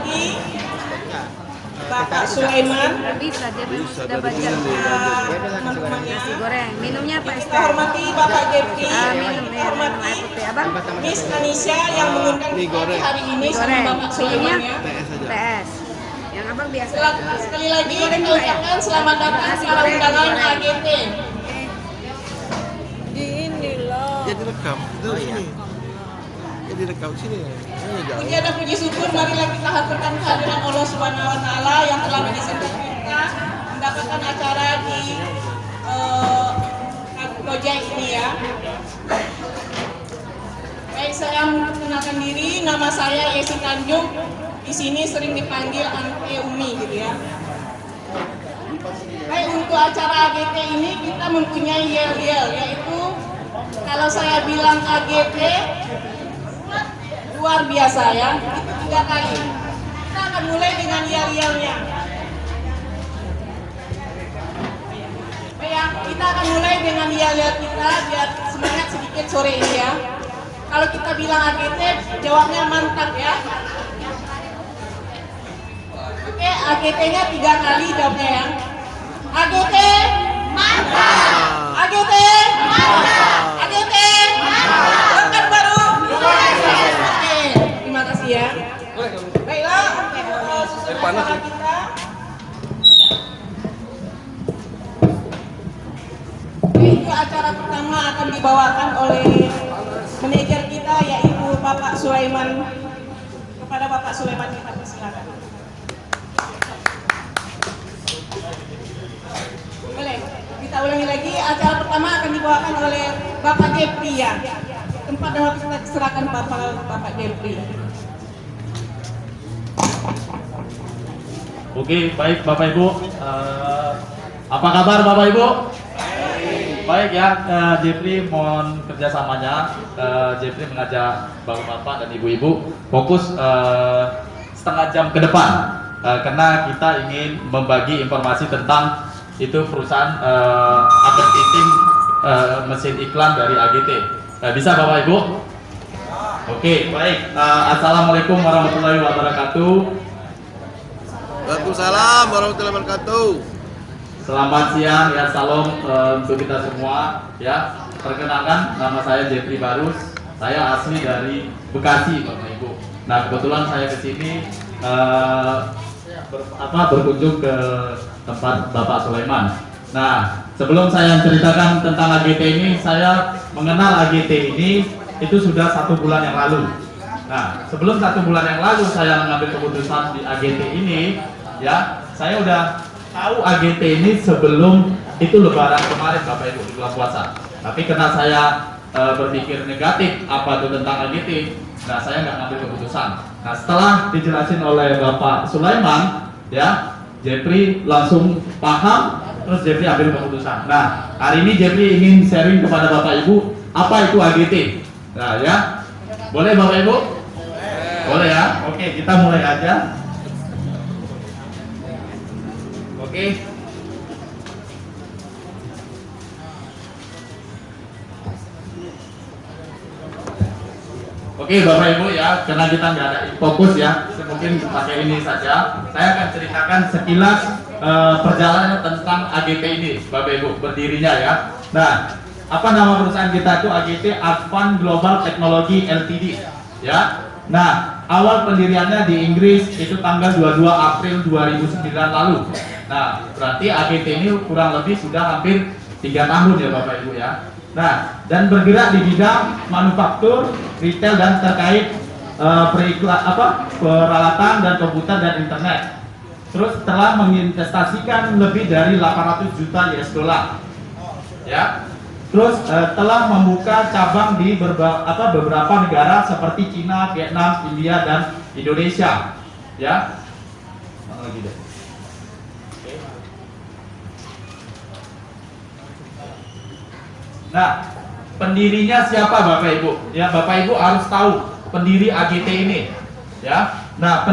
hormati Bapak Sulaiman, Bisa, dia memang sudah baca. teman-teman ya. Nasi goreng. Minumnya apa es Kita teh? hormati Bapak Jepri, Minum hormati air putih. Abang? Miss Anisha yang mengundang kita hari ini sama Goreng. Bapak Sulaiman Minumnya? ya. TS. Yang abang biasa. Sekali lagi kita ucapkan selamat datang para undangan AGT. Di inilah. Ya direkam, itu sini. Ya direkam sini. Puji dan puji syukur marilah kita haturkan kehadiran Allah Subhanahu wa taala yang telah mengizinkan kita mendapatkan acara di project ini ya. Baik, saya memperkenalkan diri, nama saya Yesi Tanjung. Di sini sering dipanggil Ante Umi gitu ya. Baik, untuk acara AGT ini kita mempunyai yel-yel, yaitu kalau saya bilang AGT luar biasa ya, itu 3 kali. Kita akan mulai dengan yel-yelnya. Baik ya, kita akan mulai dengan yel-yel kita biar semangat sedikit sore ini ya. Kalau kita bilang AGT, jawabnya mantap ya. Oke, AGT-nya 3 kali jawabnya ya. AGT mantap. AGT mantap. AGT mantap. Angkat baru. Oke, terima kasih ya. Baiklah, susun acara kita. Itu acara pertama akan dibawakan oleh manajer kita yaitu Bapak Sulaiman. Kepada Bapak Sulaiman kita persilakan. Boleh, kita ulangi lagi. Acara pertama akan dibawakan oleh Bapak Jepri ya. Tempat dan waktu kita serahkan Bapak Jepri. Oke, baik Bapak Ibu. Apa kabar Bapak Ibu? Baik ya, Jepri mohon kerjasamanya. Jepri mengajak Bapak dan Ibu-Ibu fokus setengah jam ke depan. Karena kita ingin membagi informasi tentang itu perusahaan advertising mesin iklan dari AGT. Bisa Bapak Ibu? Oke, baik. Assalamualaikum warahmatullahi wabarakatuh. Waalaikumsalam warahmatullahi wabarakatuh. Selamat siang ya, salam untuk kita semua ya. Perkenalkan, nama saya Jepri Barus. Saya asli dari Bekasi Bapak Ibu. Nah kebetulan saya kesini berkunjung ke tempat Bapak Sulaiman. Nah sebelum saya ceritakan tentang AGT ini, saya mengenal AGT ini itu sudah 1 bulan yang lalu. Nah sebelum 1 bulan yang lalu saya mengambil keputusan di AGT ini, ya saya udah tahu AGT ini sebelum itu Lebaran kemarin Bapak Ibu di bulan puasa. Tapi karena saya berpikir negatif apa itu tentang AGT, nah saya nggak ngambil keputusan. Nah setelah dijelasin oleh Bapak Sulaiman, ya Jepri langsung paham, terus Jepri ambil keputusan. Nah hari ini Jepri ingin sharing kepada Bapak Ibu apa itu AGT. Nah ya, boleh Bapak Ibu? Boleh ya. Oke, kita mulai aja. Oke. Oke Bapak Ibu ya, karena kita nggak ada fokus ya, mungkin pakai ini saja. Saya akan ceritakan sekilas perjalanan tentang AGT ini, Bapak Ibu, berdirinya ya. Nah, apa nama perusahaan kita itu? AGT Advanced Global Technology Ltd. Ya. Nah, awal pendiriannya di Inggris itu tanggal 22 April 2009 lalu. Nah, berarti AGT ini kurang lebih sudah hampir 3 tahun ya Bapak Ibu ya. Nah, dan bergerak di bidang manufaktur, retail dan terkait peralatan dan komputer dan internet. Terus telah menginvestasikan lebih dari 800 juta US dollar. Ya. Terus telah membuka cabang di beberapa negara seperti Cina, Vietnam, India dan Indonesia. Ya. Mana lagi deh? Nah, pendirinya siapa Bapak Ibu? Ya, Bapak Ibu harus tahu pendiri AGT ini. Ya. Nah,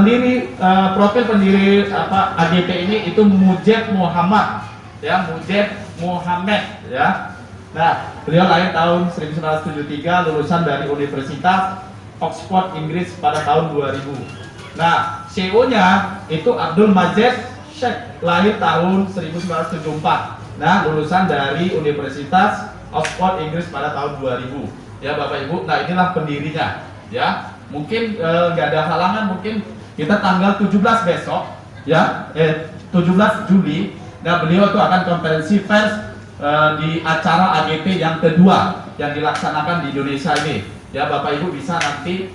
profil pendiri AGT ini itu Mujed Muhammad. Ya, Mujed Muhammad ya. Nah, beliau lahir tahun 1973, lulusan dari Universitas Oxford Inggris pada tahun 2000. Nah, CEO-nya itu Abdul Majid Sheikh, lahir tahun 1974. Nah, lulusan dari Universitas Oxford Inggris pada tahun 2000. Ya Bapak Ibu, nah inilah pendirinya. Ya, mungkin nggak ada halangan, mungkin kita tanggal 17 besok, ya, 17 Juli. Nah, beliau itu akan konferensi pers di acara AGT yang kedua yang dilaksanakan di Indonesia ini. Ya, Bapak Ibu bisa nanti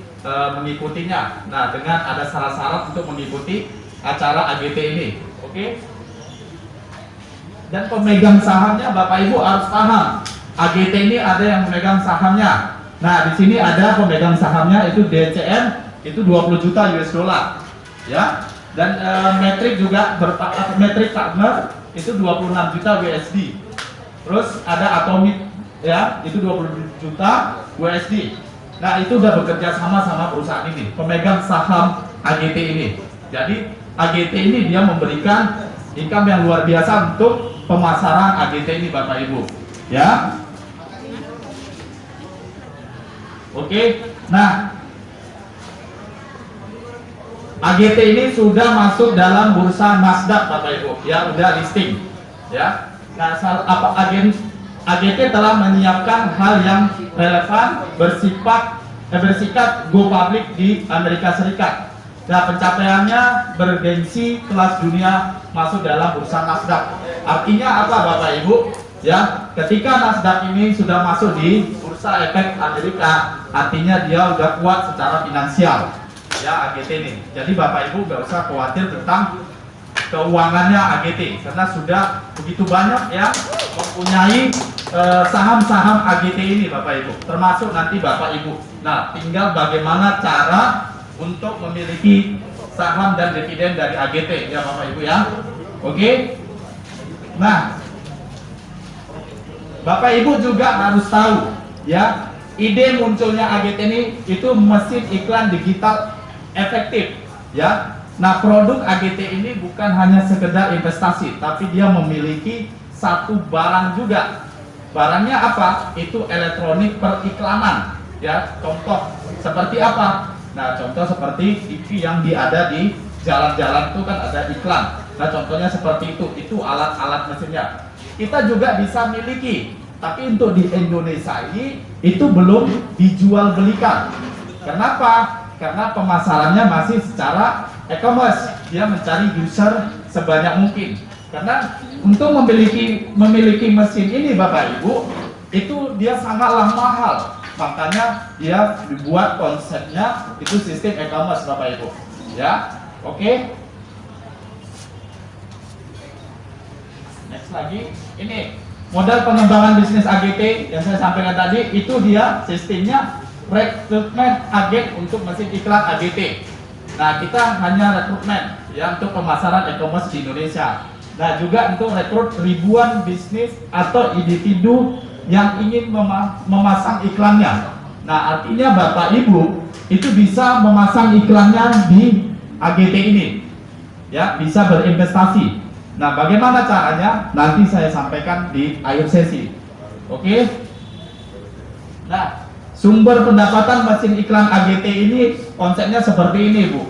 mengikutinya. Nah, dengan ada syarat-syarat untuk mengikuti acara AGT ini. Oke. Dan pemegang sahamnya Bapak Ibu harus paham. AGT ini ada yang memegang sahamnya. Nah, di sini ada pemegang sahamnya itu DCM itu 20 juta US dollar. Ya. Dan Matrix juga Matrix partner itu 26 juta USD. Terus ada Atomic ya, itu 20 juta USD. Nah, itu udah bekerja sama perusahaan ini, pemegang saham AGT ini. Jadi AGT ini dia memberikan income yang luar biasa untuk pemasaran AGT ini Bapak Ibu. Ya. Oke. Nah, AGT ini sudah masuk dalam bursa Nasdaq Bapak Ibu. Ya, udah listing. Ya. Nah, apa AGT telah menyiapkan hal yang relevan bersikap go public di Amerika Serikat. Nah, pencapaiannya bergensi kelas dunia masuk dalam bursa Nasdaq. Artinya apa Bapak Ibu? Ya, ketika Nasdaq ini sudah masuk di bursa efek Amerika, artinya dia udah kuat secara finansial. Ya, AGT ini. Jadi Bapak Ibu nggak usah khawatir tentang keuangannya AGT karena sudah begitu banyak yang mempunyai saham-saham AGT ini Bapak Ibu, termasuk nanti Bapak Ibu. Nah, tinggal bagaimana cara untuk memiliki saham dan dividen dari AGT ya Bapak Ibu ya. Oke. Nah, Bapak Ibu juga harus tahu ya, ide munculnya AGT ini itu mesin iklan digital efektif ya. Nah, produk AGT ini bukan hanya sekedar investasi, tapi dia memiliki satu barang juga. Barangnya apa? Itu elektronik periklanan. Ya, contoh seperti apa? Nah, contoh seperti TV yang ada di jalan-jalan itu kan ada iklan. Nah, contohnya seperti itu alat-alat mesinnya. Kita juga bisa miliki, tapi untuk di Indonesia ini itu belum dijual belikan. Kenapa? Karena pemasarannya masih secara e-commerce, dia mencari user sebanyak mungkin. Karena untuk memiliki mesin ini Bapak Ibu, itu dia sangatlah mahal. Makanya dia dibuat konsepnya itu sistem e-commerce Bapak Ibu. Ya, oke. Next lagi, ini modal pengembangan bisnis AGT yang saya sampaikan tadi, itu dia sistemnya rekrutmen agen untuk mesin iklan AGT. Nah, kita hanya rekrutmen ya untuk pemasaran e-commerce di Indonesia. Nah, juga untuk rekrut ribuan bisnis atau individu yang ingin memasang iklannya. Nah, artinya Bapak Ibu itu bisa memasang iklannya di AGT ini. Ya, bisa berinvestasi. Nah, bagaimana caranya? Nanti saya sampaikan di akhir sesi. Oke? Nah, sumber pendapatan mesin iklan AGT ini konsepnya seperti ini, Bu.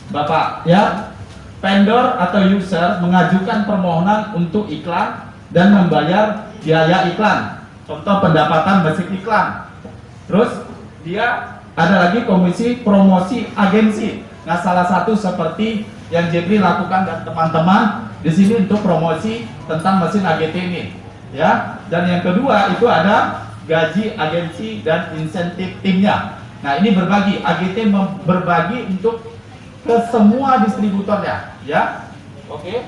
Bapak, ya. Vendor atau user mengajukan permohonan untuk iklan dan membayar biaya iklan. Contoh pendapatan mesin iklan. Terus dia ada lagi komisi promosi agensi. Nah, salah satu seperti yang Jepri lakukan dan teman-teman di sini untuk promosi tentang mesin AGT ini, ya. Dan yang kedua itu ada gaji agensi dan insentif timnya. Nah, ini berbagi, AGT berbagi untuk ke semua distributornya, ya. Oke.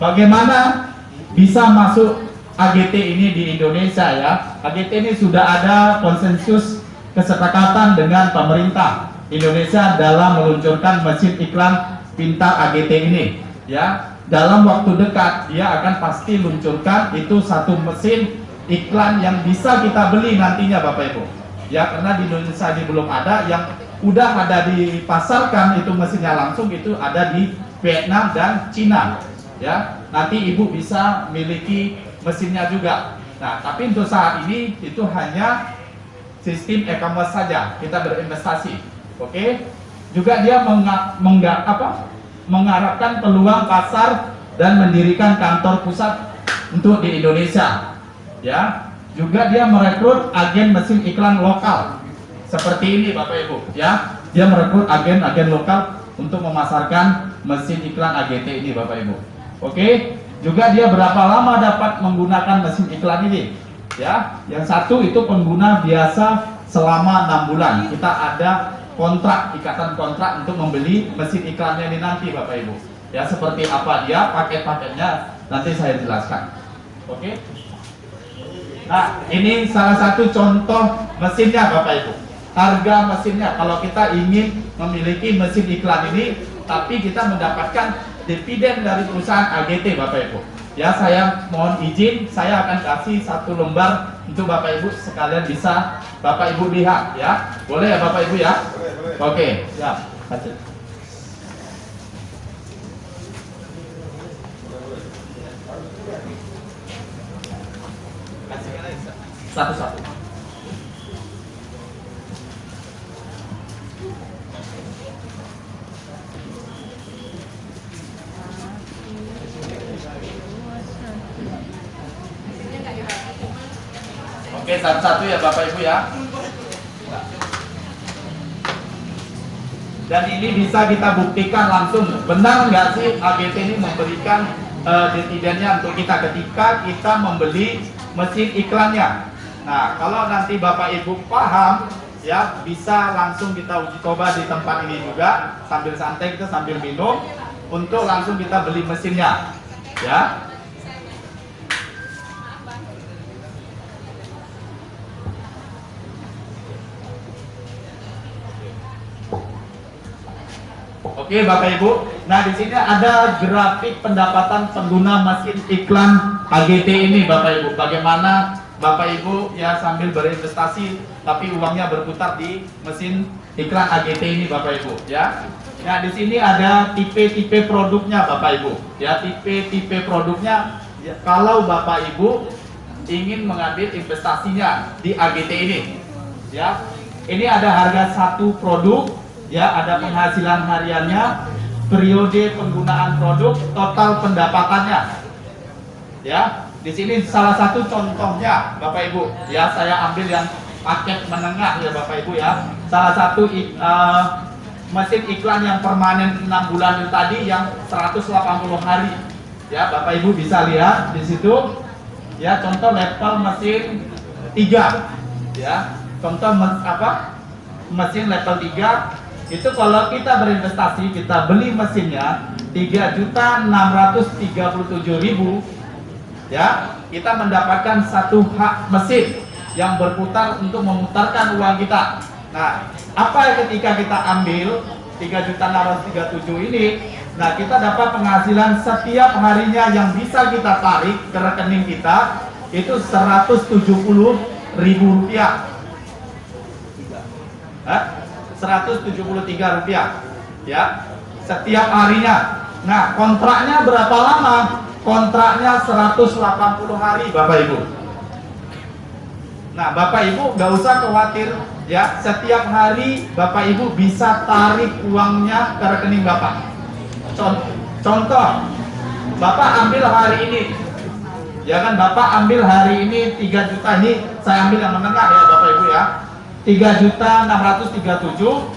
Bagaimana bisa masuk AGT ini di Indonesia ya? AGT ini sudah ada konsensus kesepakatan dengan pemerintah Indonesia dalam meluncurkan mesin iklan pintar AGT ini, ya. Dalam waktu dekat dia akan pasti luncurkan itu satu mesin iklan yang bisa kita beli nantinya Bapak Ibu. Ya, karena di Indonesia ini belum ada, yang udah ada dipasarkan itu mesinnya langsung itu ada di Vietnam dan Cina. Ya, nanti Ibu bisa miliki mesinnya juga. Nah, tapi untuk saat ini itu hanya sistem e-commerce saja kita berinvestasi. Oke. Juga dia mengharapkan peluang pasar dan mendirikan kantor pusat untuk di Indonesia. Ya. Juga dia merekrut agen mesin iklan lokal. Seperti ini Bapak Ibu, ya. Dia merekrut agen-agen lokal untuk memasarkan mesin iklan AGT ini Bapak Ibu. Oke. Juga dia berapa lama dapat menggunakan mesin iklan ini? Ya, yang satu itu pengguna biasa selama 6 bulan. Kita ada kontrak, ikatan kontrak untuk membeli mesin iklannya ini nanti Bapak Ibu. Ya, seperti apa dia, paket-paketnya nanti saya jelaskan. Oke. Nah, ini salah satu contoh mesinnya Bapak Ibu. Harga mesinnya kalau kita ingin memiliki mesin iklan ini, tapi kita mendapatkan dividen dari perusahaan AGT Bapak Ibu. Ya, saya mohon izin, saya akan kasih 1 lembar untuk Bapak Ibu sekalian bisa Bapak Ibu lihat ya. Boleh ya Bapak Ibu ya? Oke, siap. Lanjut. Satu-satu. Oke, satu-satu ya Bapak Ibu ya. Dan ini bisa kita buktikan langsung. Benar nggak sih AGT ini memberikan dividennya untuk kita ketika kita membeli mesin iklannya. Nah, kalau nanti Bapak Ibu paham, ya bisa langsung kita uji coba di tempat ini juga sambil santai kita sambil minum untuk langsung kita beli mesinnya, ya. Oke Bapak Ibu, nah di sini ada grafik pendapatan pengguna mesin iklan AGT ini Bapak Ibu. Bagaimana Bapak Ibu ya sambil berinvestasi tapi uangnya berputar di mesin iklan AGT ini Bapak Ibu ya. Nah di sini ada tipe-tipe produknya Bapak Ibu ya, tipe-tipe produknya ya, kalau Bapak Ibu ingin mengambil investasinya di AGT ini ya. Ini ada harga satu produk ya, ada penghasilan hariannya, periode penggunaan produk, total pendapatannya. Ya, di sini salah satu contohnya Bapak Ibu. Ya, saya ambil yang paket menengah ya Bapak Ibu ya. Salah satu mesin iklan yang permanen 6 bulan itu tadi yang 180 hari. Ya, Bapak Ibu bisa lihat di situ. Ya, contoh level mesin 3. Ya, contoh mesin level 3 itu kalau kita berinvestasi, kita beli mesinnya 3.637.000 ya, kita mendapatkan satu hak mesin yang berputar untuk memutarkan uang kita. Nah, apa ketika kita ambil 3.637 ini, nah kita dapat penghasilan setiap harinya yang bisa kita tarik ke rekening kita itu Rp170.000. 173 rupiah ya setiap harinya. Nah, kontraknya berapa lama? Kontraknya 180 hari Bapak Ibu. Nah, Bapak Ibu nggak usah khawatir ya, setiap hari Bapak Ibu bisa tarik uangnya ke rekening Bapak. Contoh, Bapak ambil hari ini ya kan, Bapak ambil hari ini 3 juta, ini saya ambil yang menengah ya Bapak Ibu ya, 3.637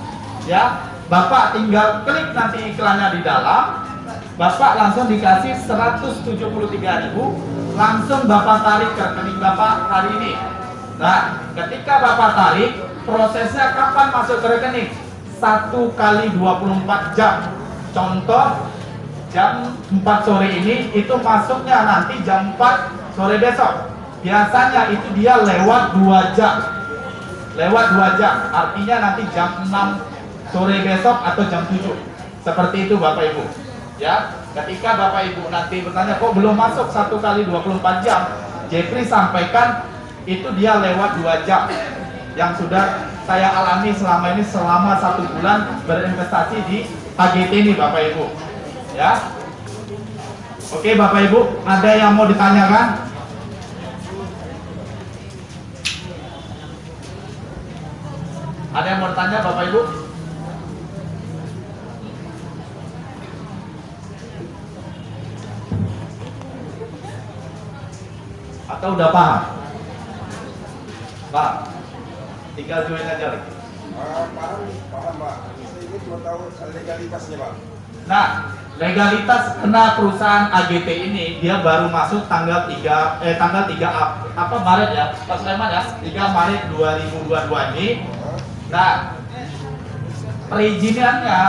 ya. Bapak tinggal klik nanti iklannya di dalam, Bapak langsung dikasih 173.000, langsung Bapak tarik ke rekening Bapak hari ini. Nah, ketika Bapak tarik, prosesnya kapan masuk ke rekening? 1 kali 24 jam. Contoh, jam 4 sore ini, itu masuknya nanti jam 4 sore besok. Biasanya itu dia lewat 2 jam. Lewat 2 jam, artinya nanti jam 6 sore besok atau jam 7. Seperti itu Bapak Ibu ya. Ketika Bapak Ibu nanti bertanya kok belum masuk 1 kali 24 jam, Jeffrey sampaikan itu dia lewat 2 jam yang sudah saya alami selama ini, selama 1 bulan berinvestasi di AGT ini Bapak Ibu ya. Oke Bapak Ibu, ada yang mau ditanyakan? Ada yang mau tanya Bapak Ibu? Atau udah paham? Pak, tinggal join aja lagi. Paham Pak. Saya ini cuma tahu legalitasnya Pak. Nah, legalitas kena perusahaan AGT ini dia baru masuk tanggal 3 Maret ya, Pak Sulaiman ya, 3 Maret 2022 ini. Nah, perizinannya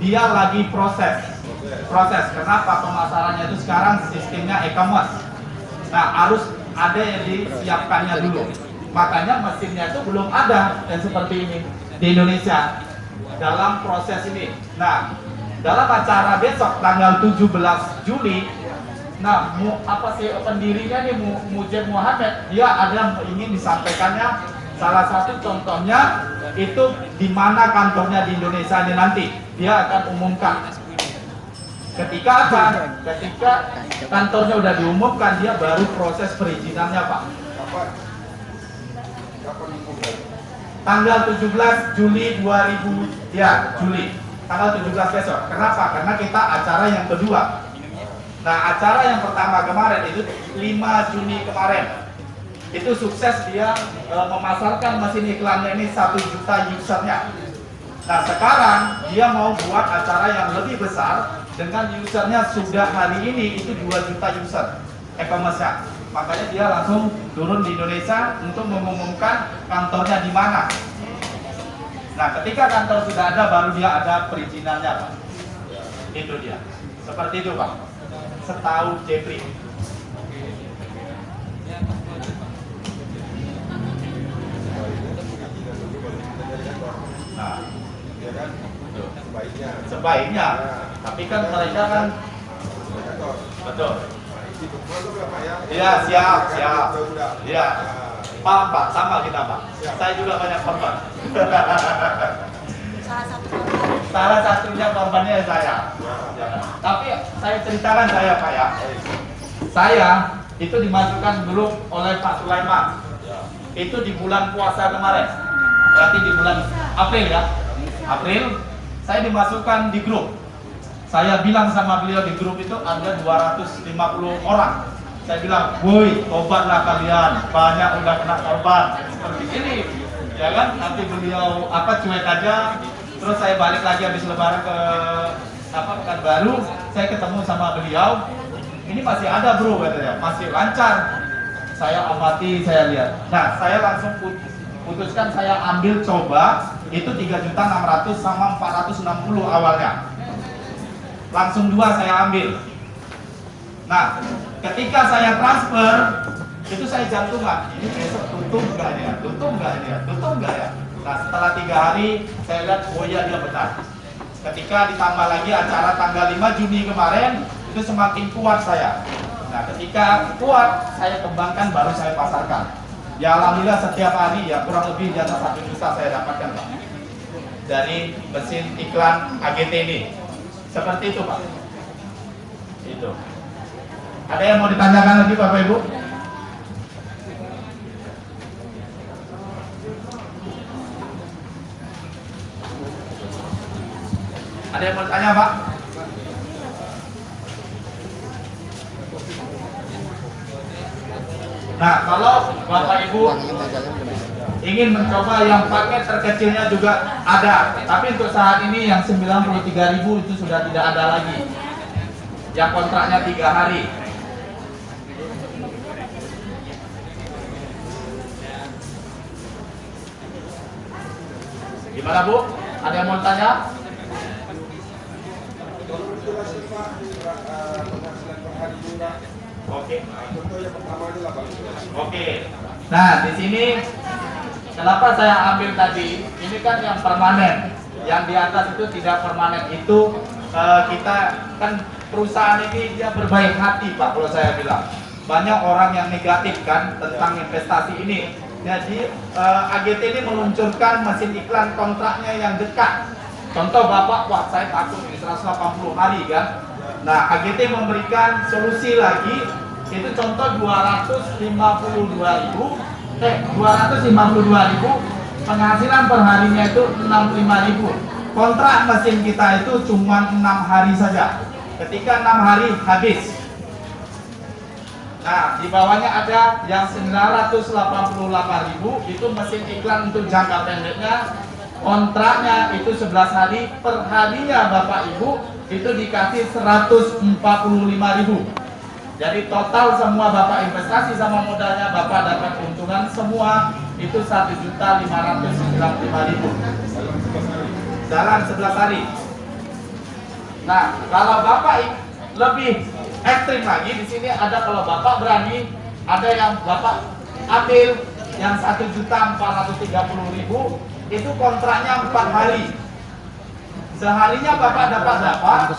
dia lagi proses. Kenapa pemasarannya itu sekarang sistemnya e-commerce. Nah, harus ada yang disiapkannya dulu. Makanya mesinnya itu belum ada yang seperti ini di Indonesia dalam proses ini. Nah, dalam acara besok tanggal 17 Juli, nah pendirinya nih Mujib Muhammad, dia ada yang ingin disampaikannya. Salah satu contohnya itu di mana kantornya di Indonesia ini nanti dia akan umumkan. Ketika kantornya udah diumumkan, dia baru proses perizinannya Pak. Kapan diumumkan? Tanggal 17 Juli 2000 ya Juli. Tanggal 17 besok. Kenapa? Karena kita acara yang kedua. Nah, acara yang pertama kemarin itu 5 Juni kemarin. Itu sukses dia memasarkan mesin iklannya ini 1 juta usernya. Nah, sekarang dia mau buat acara yang lebih besar dengan usernya sudah hari ini itu 2 juta user e-commerce-nya. Makanya dia langsung turun di Indonesia untuk mengumumkan kantornya di mana. Nah, ketika kantor sudah ada, baru dia ada perizinannya, Pak. Itu dia. Seperti itu, Pak. Setahu Jeffrey. Nah, Ya kan? sebaiknya. Tapi kan mereka kan betul. Iya, siap. Iya. Paham Pak, sama kita Pak. Saya juga banyak korban. Salah satunya korbannya saya. Tapi saya ceritakan saya Pak ya. Saya itu dimasukkan grup oleh Pak Sulaiman. Itu di bulan puasa kemarin. Berarti di bulan April ya. April saya dimasukkan di grup. Saya bilang sama beliau di grup itu ada 250 orang. Saya bilang, woi, tobatlah kalian, banyak udah kena korban seperti ini, ya kan? Nanti beliau cuek aja. Terus saya balik lagi habis lebaran ke Pekanbaru, saya ketemu sama beliau. Ini masih ada bro katanya, masih lancar. Saya amati, saya lihat. Nah, saya langsung putuskan saya ambil coba itu 3.600.000 sama 460 awalnya. Langsung 2 saya ambil. Nah, ketika saya transfer itu saya jantungan, ini besok tutup nggak ya? Nah, setelah 3 hari saya lihat, oh iya dia benar. Ketika ditambah lagi acara tanggal 5 Juni kemarin, itu semakin kuat saya. Nah, ketika kuat saya kembangkan, baru saya pasarkan. Ya alhamdulillah setiap hari ya kurang lebih di atas 1 juta saya dapatkan Pak, dari mesin iklan AGT ini. Seperti itu Pak. Itu. Ada yang mau ditanyakan lagi Bapak Ibu? Ada yang mau tanya Pak? Nah, kalau Bapak Ibu ingin mencoba yang paket terkecilnya juga ada, tapi untuk saat ini yang 93.000 itu sudah tidak ada lagi. Yang kontraknya 3 hari. Gimana Bu? Ada yang mau tanya? Oke. Oke. Nah, di sini kenapa saya ambil tadi? Ini kan yang permanen. Yang di atas itu tidak permanen. Itu kita kan perusahaan ini dia berbaik hati Pak, kalau saya bilang. Banyak orang yang negatif kan tentang investasi ini. Jadi AGT ini meluncurkan mesin iklan kontraknya yang dekat. Contoh Bapak, wah saya takut ini 180 hari kan. Nah, AGT memberikan solusi lagi. Itu contoh 252.000 penghasilan per harinya itu 65.000. Kontrak mesin kita itu cuma 6 hari saja. Ketika 6 hari habis. Nah, di bawahnya ada yang 988.000, itu mesin iklan untuk jangka pendeknya. Kontraknya itu 11 hari, per harinya Bapak Ibu itu dikasih 145.000. Jadi total semua Bapak investasi sama modalnya Bapak dapat keuntungan semua itu 1.595.000 dalam 11 hari. Nah, kalau Bapak lebih ekstrim lagi, di sini ada kalau Bapak berani, ada yang Bapak ambil yang 1.430.000, itu kontraknya 4 hari. Seharinya Bapak dapat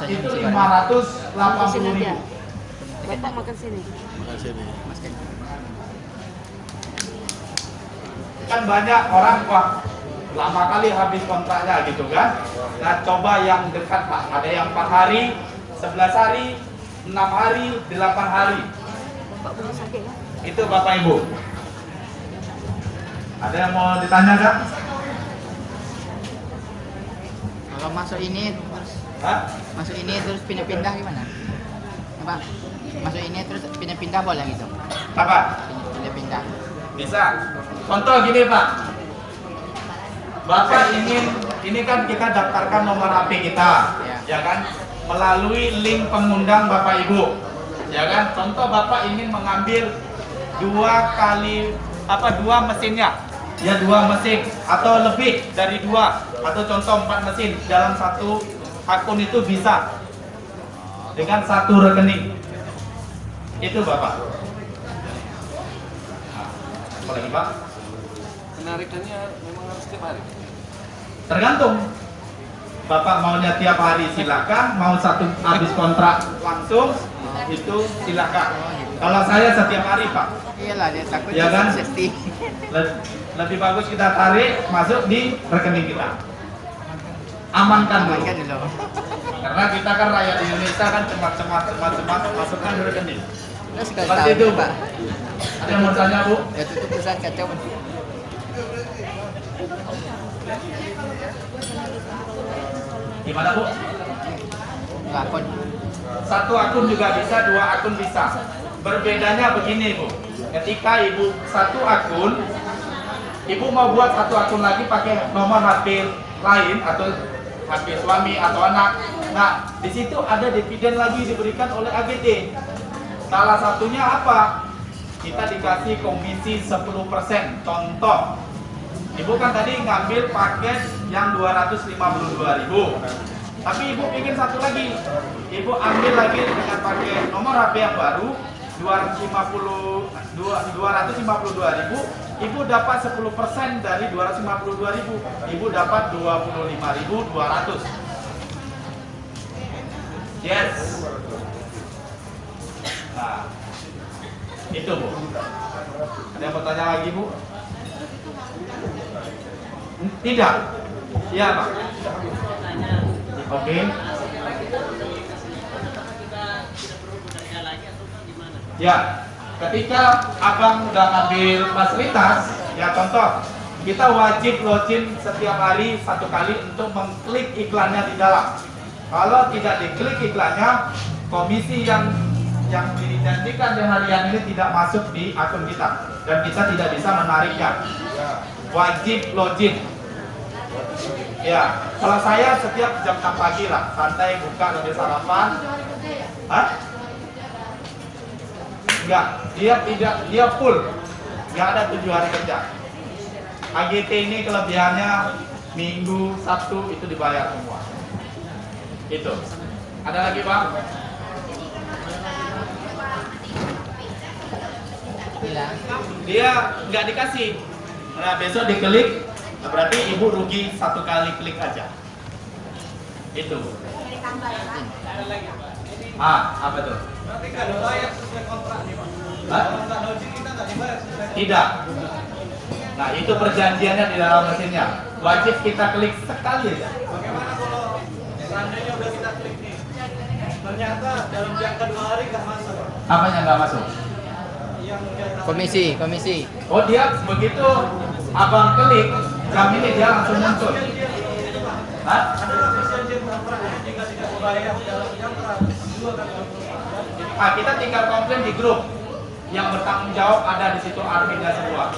itu 580.000. Bapak makan sini. Kan banyak orang, wah lama kali habis kontraknya gitu kan. Nah, coba yang dekat Pak, ada yang 4 hari, 11 hari, 6 hari, 8 hari. Bapak punya sakit ya? Itu Bapak Ibu. Ada yang mau ditanya kan? Kalau masuk ini terus Hah? pindah-pindah gimana? Apa? Masuk ini terus pindah-pindah boleh gitu? Apa? Pindah-pindah. Bisa. Contoh gini Pak. Bapak ingin, ini kan kita daftarkan nomor HP kita, ya kan? Melalui link pengundang Bapak Ibu, ya kan? Contoh Bapak ingin mengambil dua mesinnya, ya 2 mesin atau lebih dari 2 atau contoh 4 mesin dalam satu akun itu bisa dengan satu rekening. Itu Bapak. Nah, apa lagi Pak? Penarikannya memang harus setiap hari. Tergantung. Bapak maunya tiap hari silakan, mau satu habis kontrak langsung itu silakan. Kalau saya setiap hari Pak. Iyalah, dia takut Ya kan? safety. Lebih bagus kita tarik masuk di rekening kita. Amankan dulu. Amankan dulu. Karena kita kan rakyat Indonesia kan cemat-cemat masukkan di rekening. Terus sekali Seperti tahu itu Pak. Ada yang mau tanya Bu? Ya tutup perusahaan kacau. Gimana Bu? Lakon. Satu akun juga bisa, 2 akun bisa. Berbedanya begini Bu, ketika Ibu satu akun, Ibu mau buat satu akun lagi pakai nomor HP lain atau HP suami atau anak. Nah, di situ ada dividen lagi diberikan oleh AGT. Salah satunya apa? Kita dikasih komisi 10%. Contoh, Ibu kan tadi ngambil paket yang 252.000. Tapi Ibu ingin satu lagi. Ibu ambil lagi dengan pakai nomor HP yang baru 252.000. Ibu dapat 10% dari 252.000. Ibu dapat 25.200. Yes. Nah, itu Bu. Ada yang mau tanya lagi Bu? Tidak. Iya Pak. Oke. Ya, ketika Abang udah ngambil fasilitas, ya contoh, kita wajib login setiap hari 1 kali untuk mengklik iklannya di dalam. Kalau tidak diklik iklannya, komisi yang dijanjikan di harian ini tidak masuk di akun kita dan kita tidak bisa menariknya. Wajib login. Ya, kalau saya setiap jam 6 pagi lah, santai buka lebih sarapan. Hah? Enggak, dia full. Enggak ada 7 hari kerja. AGT ini kelebihannya Minggu, Sabtu itu dibayar semua. Itu. Ada lagi Bang? Dia nggak dikasih. Nah, besok diklik, berarti Ibu rugi 1 kali klik aja. Itu. Apa tuh? Berarti nggak ada bayar sesuai kontrak nih Pak. Hah? Kalau nggak login kita nggak dibayar sesuai kontrak. Tidak. Nah, itu perjanjiannya di dalam mesinnya. Wajib kita klik sekali aja. Bagaimana kalau seandainya udah kita klik nih, ternyata dalam jangka 2 hari nggak masuk? Apanya nggak masuk? Yang Komisi. Oh, dia begitu Abang klik, jam ini dia langsung muncul. Hah? Ah, kita tinggal komplain di grup. Yang bertanggung jawab ada di situ adminnya semua.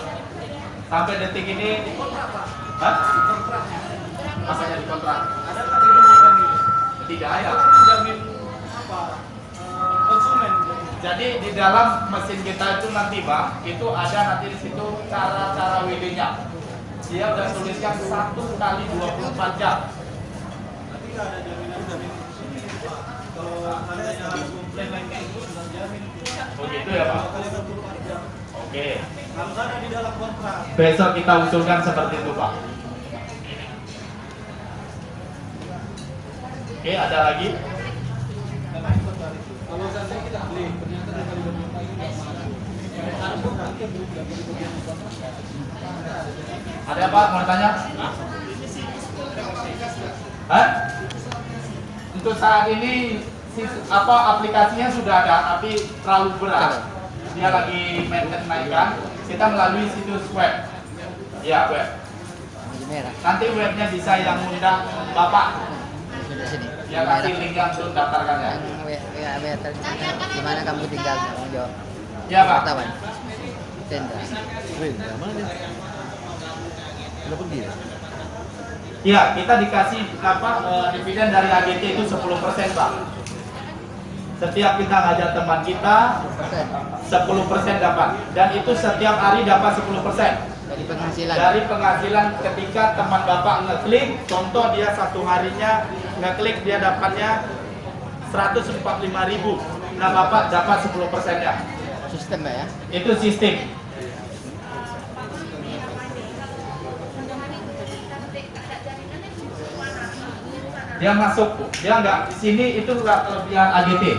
Sampai detik ini, hah? Masanya di kontrak? Tidak ada. Konsumen. Jadi di dalam mesin kita itu nanti Pak, itu ada nanti di situ cara-cara WD-nya. Dia udah tuliskan 1 kali 24 jam. Nanti nggak ada jaminan dari kalau adanya komplain lain kayak itu sudah jamin. Oh gitu ya Pak? 2 kali 24 jam. Oke. Harus ada di dalam kontrak. Besok kita usulkan seperti itu Pak. Oke, ada lagi? Kalau saya kita beli, ternyata dari kali 24 itu nggak mana. Ada apa? Mau tanya? Hah? Untuk saat ini aplikasinya sudah ada, tapi terlalu berat. Dia lagi maintain naikkan. Kita melalui situs web. Ya web. Merah. Nanti webnya bisa yang undang Bapak. Sudah sini. Ya kasih link yang untuk daftarkan ya. Di mana kamu tinggal? Tanggung jawab. Ya Pak. Wartawan. Tenda. Udah pergi ya? Ya, kita dikasih dividen dari AGT itu 10% Pak. Setiap kita ngajak teman kita 10% dapat, dan itu setiap hari dapat 10%. Dari penghasilan. Dari penghasilan ketika teman Bapak ngeklik, contoh dia satu harinya ngeklik dia dapatnya 145.000. Nah Bapak dapat 10%-nya. Sistem Mbak ya. Itu sistem. Dia masuk, dia nggak di sini itu nggak kelebihan AGT.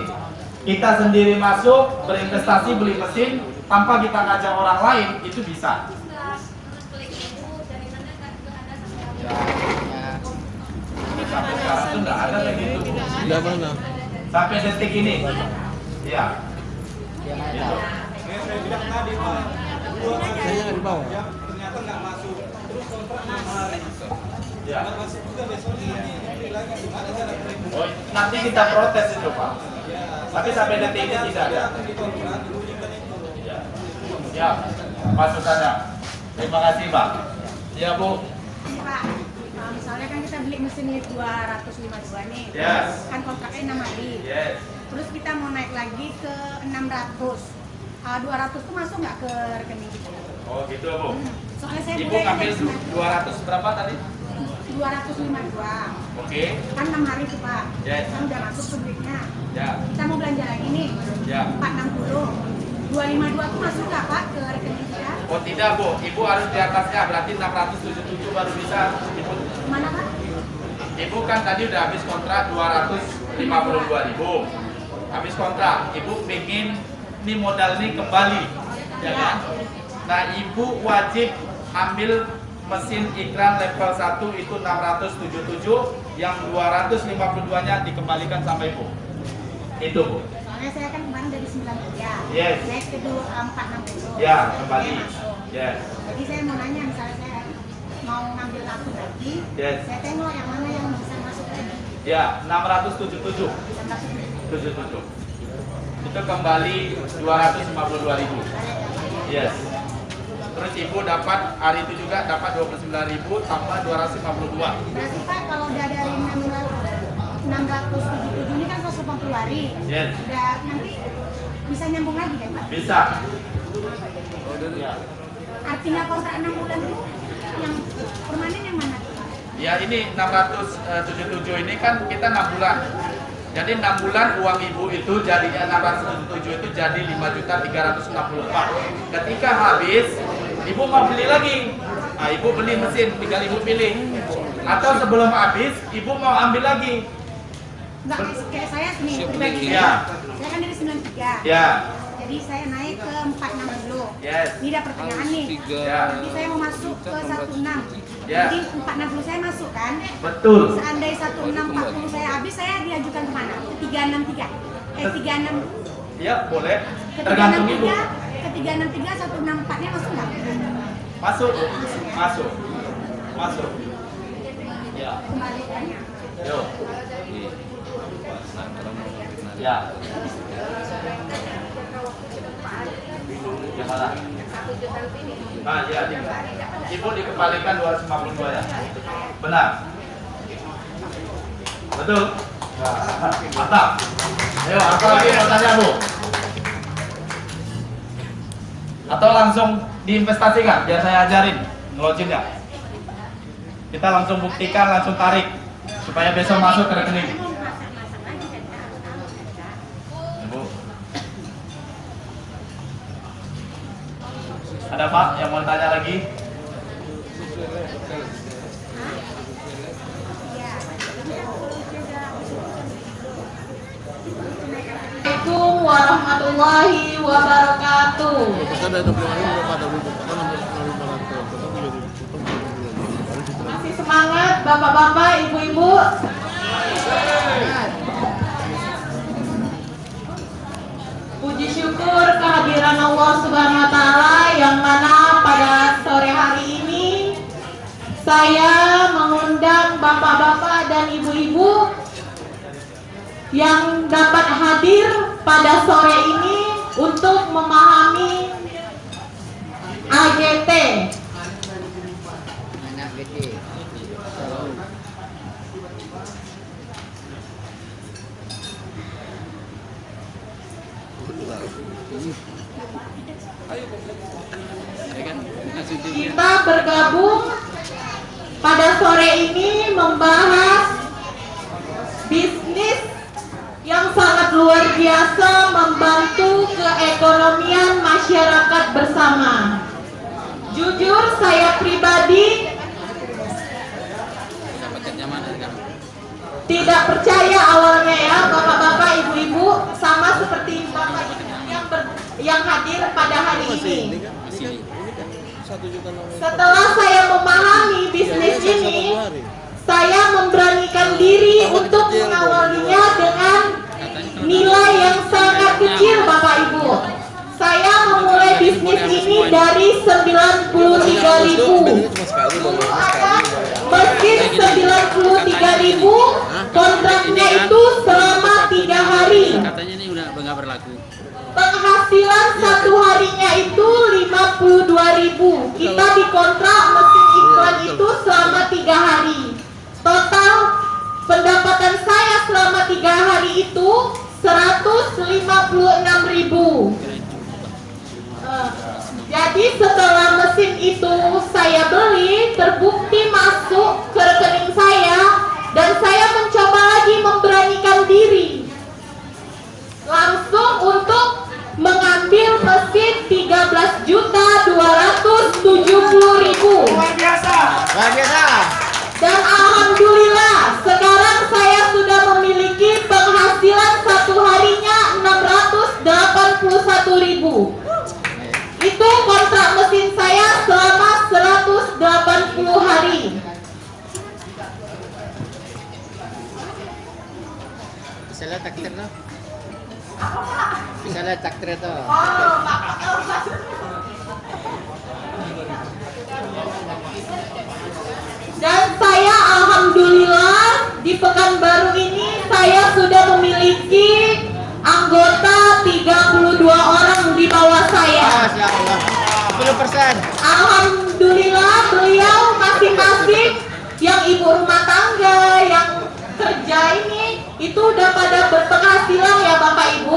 Kita sendiri masuk berinvestasi beli mesin tanpa kita ngajak orang lain itu bisa. Sampai sekarang tuh nggak ada kayak gitu. Udah mana? Sampai detik ini. Iya. Yang mana Gitu. tahu? Saya bilang tadi Pak, 2 kali Saya nggak di bawah. jam ternyata nggak masuk. Terus kontrak 6 hari. Ya. Nggak masuk juga besoknya nanti lagi gimana cara klaim? Oh, nanti kita protes itu Pak. Tapi sampai detik ini tidak ada. Di kontrak dibunyikan itu. Ya. Ya. Masukannya. Terima kasih Pak. Ya Bu. Pak, misalnya kan kita beli mesin ini 252 nih, Yes. kan kontraknya 6 hari. Yes. Terus kita mau naik lagi ke 600. 200 tuh masuk nggak ke rekening kita? Oh gitu Bu. Soalnya saya Ibu mulai ngambil dari 200 berapa tadi? 252. Oke. Kan 6 hari tuh Pak. Yes. Kan udah masuk ke duitnya. Ya. Kita mau belanja lagi nih. Ya. 460. 252 tuh masuk nggak Pak ke rekening kita? Oh tidak Bu, Ibu harus di atasnya, berarti 677 baru bisa Ibu. Mana Pak? Ibu kan tadi udah habis kontrak 252.000. Habis kontrak, Ibu pengen ini modal ini kembali, ya kan? Nah Ibu wajib ambil mesin iklan level 1 itu 677, yang 252-nya dikembalikan sama Ibu. Itu Bu. Soalnya saya kan kemarin dari 93. Yes. Naik ke 460. Ya, kembali. Saya masuk. Yes. Jadi saya mau nanya, misalnya saya mau ngambil kartu lagi, Yes. saya tengok yang mana yang bisa masuk lagi. Ya, 677. Bisa masuk lagi. 77. Itu kembali 252.000. Yes. Terus Ibu dapat hari itu juga dapat 29.000 tambah 252. Berarti Pak kalau udah dari 677 ini kan 180 hari. Yes. Udah nanti bisa nyambung lagi kan Pak? Bisa. Ya. Artinya kontrak 6 bulan itu yang permanen yang mana tuh Pak? Ya ini 677 ini kan kita 6 bulan. Jadi 6 bulan uang Ibu itu jadinya 677 itu jadi 5.364. Ketika habis, Ibu mau beli lagi. Nah, Ibu beli mesin, tinggal Ibu pilih. Atau sebelum habis, Ibu mau ambil lagi. Enggak, kayak saya nih pribadi. Ya. Saya kan dari 93. Ya. Jadi saya naik ke 460. Yes. Ini udah pertengahan nih. Ya. Jadi saya mau masuk ke 16. Ya. Jadi 460 saya masuk kan. Betul. Seandainya 1640 saya habis, saya diajukan kemana? Ke 363. 36. Ya, boleh. Ke Tergantung Ibu. 363, ke 363 164-nya masuk nggak? Masuk. Masuk. masuk. Ya. kembalikannya. Yo. Ya. Yang mana? Nah, ya, Ibu dikembalikan 252 ya. Benar. Betul? Nah, mantap. Ayo, apa lagi mau tanya, Bu? Atau langsung diinvestasikan, biar saya ajarin ngeloncinnya. Kita langsung buktikan, langsung tarik supaya besok masuk ke rekening. Ibu. Ada Pak yang mau tanya lagi? Assalamualaikum warahmatullahi wabarakatuh. Kita ada 25.000 berapa? Ada 500. Masih semangat bapak-bapak, ibu-ibu. Puji syukur kehadiran Allah Subhanahu wa taala yang mana pada sore hari ini saya mengundang bapak-bapak dan ibu-ibu yang dapat hadir pada sore ini untuk memahami AGT. Anak gede. Kita bergabung pada sore ini membahas bisnis yang sangat luar biasa membantu keekonomian masyarakat bersama. Jujur saya pribadi tidak percaya awalnya ya bapak-bapak ibu-ibu, sama seperti bapak yang hadir pada hari ini. Setelah saya memahami bisnis ini, saya memberanikan diri untuk mengawalinya dengan nilai yang sangat kecil Bapak Ibu. Saya memulai bisnis ini dari 93.000. Dulu ada mesin 93.000, kontraknya itu selama 3 hari. Katanya ini udah nggak berlaku. Penghasilan satu harinya itu 52.000. Kita dikontrak mesin iklan itu selama 3 hari. Total pendapatan saya selama 3 hari itu 156.000. Jadi setelah mesin itu saya beli, terbukti masuk ke rekening saya, dan saya mencoba lagi memberanikan diri langsung untuk mengambil mesin 13.270.000. Luar biasa. Luar biasa. Dan alhamdulillah sekarang saya sudah memiliki penghasilan satu harinya 681.000. Itu kontrak mesin saya selama 180 hari. Bisa lihat takdir tuh. Bisa lihat takdir tuh. Oh, dan saya alhamdulillah di Pekanbaru ini saya sudah memiliki anggota 32 orang di bawah saya. Masya Allah. 10%. Alhamdulillah beliau masing-masing yang ibu rumah tangga, yang kerja ini itu udah pada berpenghasilan ya Bapak Ibu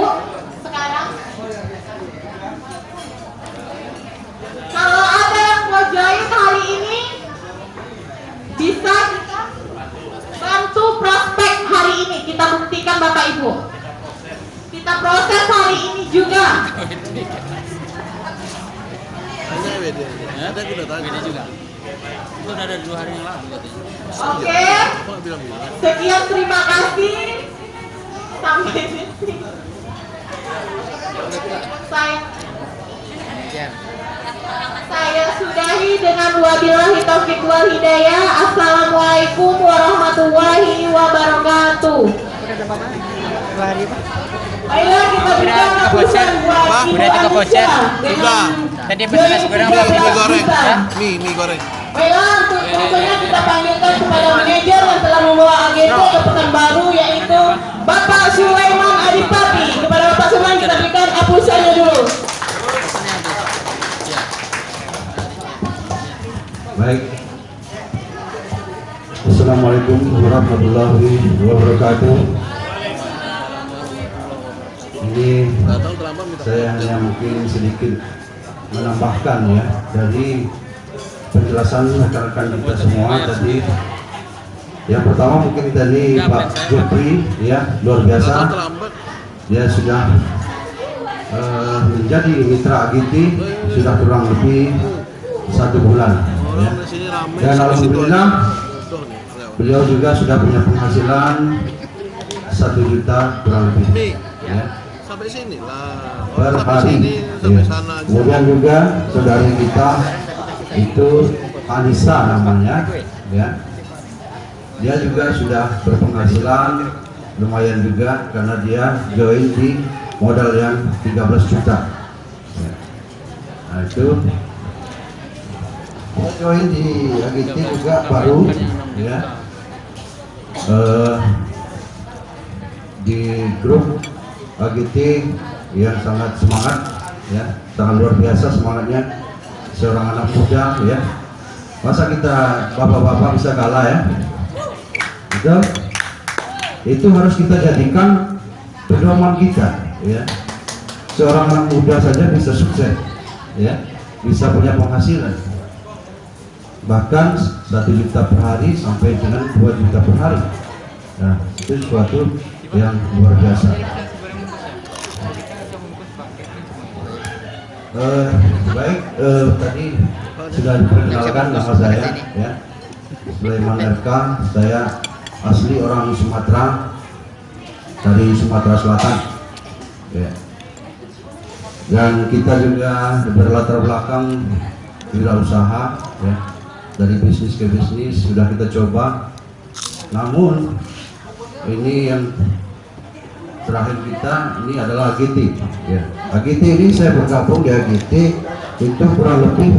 sekarang. Kalau ada yang mau join hari ini bisa kita bantu prospek hari ini, kita buktikan Bapak Ibu. Kita proses hari ini juga. Ini beda. Ada udah tahu. Beda juga. Itu udah ada 2 hari yang lalu katanya. Oke. Kok bilang-bilang? Sekian, terima kasih. Sampai di sini. Saya sudahi dengan wabillahi taufiq wal hidayah. Assalamualaikum warahmatullahi wabarakatuh. Ayo kita berikan lapisan buat Udah 3 voucher. Sudah. Tadi pesan nasi goreng belum? Mie goreng. Mie goreng. Baiklah, untuk tentunya kita panggilkan kepada manajer yang telah membawa AGT ke Pekanbaru, yaitu Bapak Sulaiman Adipati. Kepada Bapak Sulaiman kita berikan aplausnya dulu. Baik. Assalamualaikum warahmatullahi wabarakatuh. Ini Datang terlambat minta saya hanya mungkin sedikit menambahkan ya dari penjelasan rekan-rekan kita semua tadi. Yang pertama mungkin tadi Pak Jupri ya luar biasa. datang terlambat. Dia sudah menjadi mitra AGT sudah kurang lebih 1 bulan ya. Orang di sini ramai. Dan sampai situ alhamdulillah aja. Tuh nih, lewat. beliau juga sudah punya penghasilan 1 juta kurang lebih Nih, ya, sampai sini lah. per Orang sampai hari sini, sampai ya. sana aja. Kemudian juga saudari kita itu Anissa namanya ya, dia juga sudah berpenghasilan lumayan juga karena dia join di modal yang 13 juta ya. Nah itu dia join di AGT juga baru ya, di grup AGT yang sangat semangat ya, sangat luar biasa semangatnya seorang anak muda ya. Masa kita bapak-bapak bisa kalah ya? Betul? Itu harus kita jadikan pedoman kita ya. Seorang anak muda saja bisa sukses ya, bisa punya penghasilan bahkan 1 juta per hari sampai dengan 2 juta per hari. Nah itu sesuatu yang luar biasa. Baik, tadi sudah diperkenalkan nama saya ya, Sulaiman RK. Saya asli orang Sumatera, dari Sumatera Selatan ya. Dan kita juga berlatar belakang wirausaha ya, dari bisnis ke bisnis sudah kita coba, namun ini yang terakhir kita ini adalah AGT ya. AGT ini saya bergabung di AGT itu kurang lebih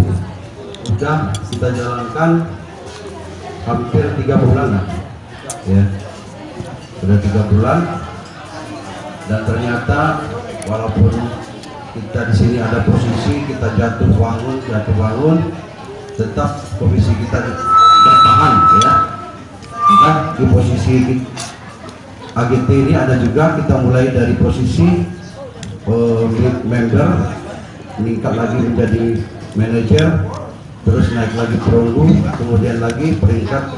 sudah kita jalankan hampir 3 bulan lah ya, sudah 3 bulan. Dan ternyata walaupun kita di sini ada posisi kita jatuh bangun, tetap posisi kita bertahan ya. Nah di posisi AGT ini ada juga kita mulai dari posisi member, meningkat lagi menjadi manajer, terus naik lagi perunggu, kemudian lagi peringkat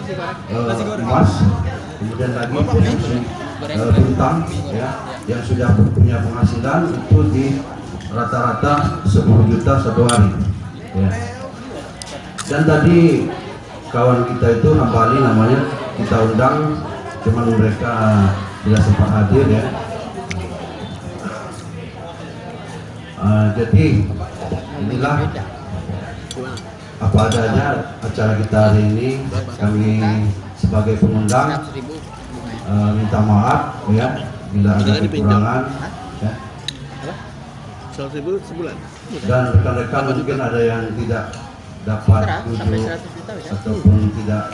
emas, kemudian lagi posisi bintang ya, yang sudah punya penghasilan itu di rata-rata 10 juta 1 hari ya. Dan tadi kawan kita itu Nambali namanya kita undang, cuman mereka tidak sempat hadir ya. Jadi inilah apa adanya acara kita hari ini. Kami sebagai pengundang minta maaf ya bila ada kekurangan ya. 100.000 sebulan. Dan rekan-rekan mungkin ada yang tidak dapat duduk ataupun tidak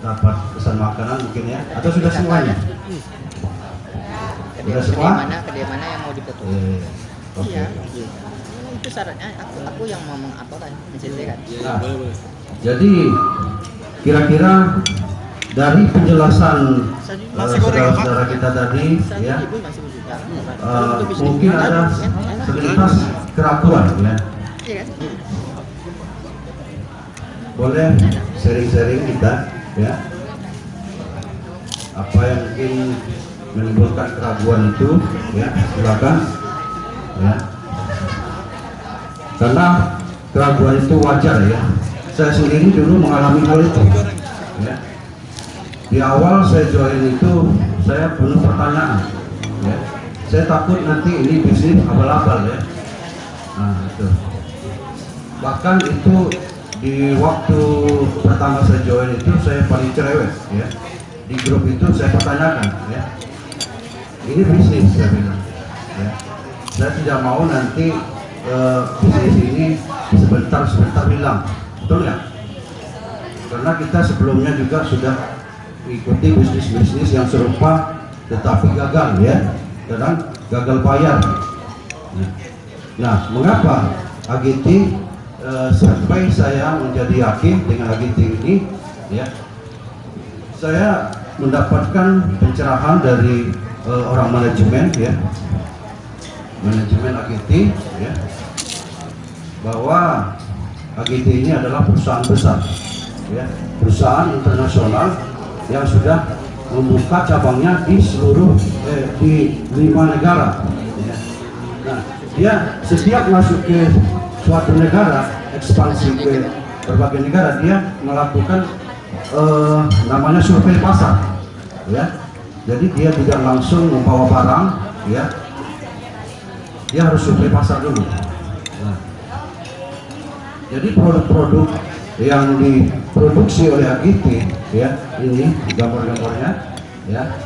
dapat pesan makanan mungkin ya, atau sudah semuanya? Sudah semua? Kedai mana yang mau dipotong? Oke. Iya. Itu syaratnya aku yang mau mengapakan menceritakan. Nah, jadi kira-kira dari penjelasan saudara-saudara kita tadi ya, mungkin ada selintas keraguan ya. Boleh sharing-sharing kita ya, apa yang mungkin menimbulkan keraguan itu ya, silakan ya, karena keraguan itu wajar ya. Saya sendiri dulu mengalami hal itu ya. Di awal saya join itu saya penuh pertanyaan ya. Saya takut nanti ini bisnis abal-abal ya. Nah itu, bahkan itu di waktu pertama saya join itu saya paling cerewet ya. Di grup itu saya pertanyakan ya, ini bisnis saya bilang ya. Saya tidak mau nanti bisnis ini sebentar hilang, betul ya? karena kita sebelumnya juga sudah mengikuti bisnis-bisnis yang serupa tetapi gagal ya, kadang gagal bayar. Nah, mengapa AGT sampai saya menjadi yakin dengan AGT ini ya, saya mendapatkan pencerahan dari orang manajemen ya, manajemen AGT ya, bahwa AGT ini adalah perusahaan besar ya, perusahaan internasional yang sudah membuka cabangnya di seluruh di 5 negara ya. Nah, dia setiap masuk ke suatu negara, ekspansi ke berbagai negara, dia melakukan namanya survei pasar ya. Jadi dia tidak langsung membawa barang ya, dia harus survei pasar dulu. Nah, jadi produk-produk yang diproduksi oleh AGT ya, ini gambar-gambarnya ya,